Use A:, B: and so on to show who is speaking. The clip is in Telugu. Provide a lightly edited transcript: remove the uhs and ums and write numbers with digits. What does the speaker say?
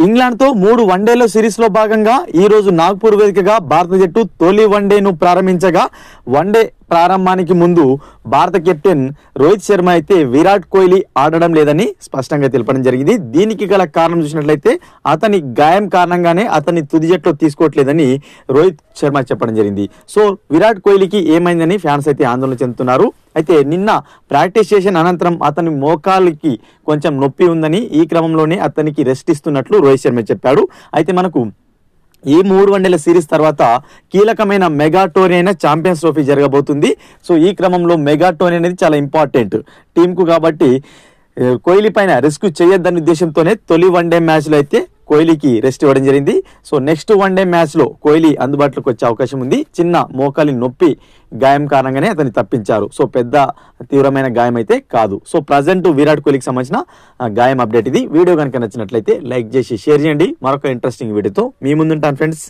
A: ఇంగ్లాండ్తో 3 వన్డేల సిరీస్లో భాగంగా ఈరోజు నాగ్పూర్ వేదికగా భారత జట్టు తొలి వన్డేను ప్రారంభించగా వన్డే ప్రారంభానికి ముందు భారత కెప్టెన్ రోహిత్ శర్మ అయితే విరాట్ కోహ్లీ ఆడడం లేదని స్పష్టంగా తెలపడం జరిగింది. దీనికి గల కారణం చూసినట్లయితే అతని గాయం కారణంగానే అతన్ని తుది జట్టులో తీసుకోవట్లేదని రోహిత్ శర్మ చెప్పడం జరిగింది. సో విరాట్ కోహ్లీకి ఏమైందని ఫ్యాన్స్ అయితే ఆందోళన చెందుతున్నారు. అయితే నిన్న ప్రాక్టీస్ చేసిన అనంతరం అతని మోకాలికి కొంచెం నొప్పి ఉందని, ఈ క్రమంలోనే అతనికి రెస్ట్ ఇస్తున్నట్లు రోహిత్ శర్మ చెప్పాడు. అయితే మనకు ఈ 3 వన్డేల సిరీస్ తర్వాత కీలకమైన మెగా టోర్నీ అయిన ఛాంపియన్స్ ట్రోఫీ జరగబోతుంది. సో ఈ క్రమంలో మెగా టోర్నీ అనేది చాలా ఇంపార్టెంట్ టీంకు కాబట్టి కోహ్లీ పైన రిస్క్ చేయొద్దన్న ఉద్దేశంతోనే తొలి వన్డే మ్యాచ్లో అయితే కోహ్లీకి రెస్ట్ ఇవ్వడం జరిగింది. సో నెక్స్ట్ వన్డే మ్యాచ్లో కోహ్లీ అందుబాటులోకి వచ్చే అవకాశం ఉంది. చిన్న మోకాలి నొప్పి గాయం కారణంగానే అతన్ని తప్పించారు. సో పెద్ద తీవ్రమైన గాయం అయితే కాదు. సో ప్రజెంట్ విరాట్ కోహ్లీకి సంబంధించిన గాయం అప్డేట్ ఇది. వీడియో కనుక నచ్చినట్లయితే లైక్ చేసి షేర్ చేయండి. మరొక ఇంట్రెస్టింగ్ వీడియోతో మీ ముందుంటాను ఫ్రెండ్స్.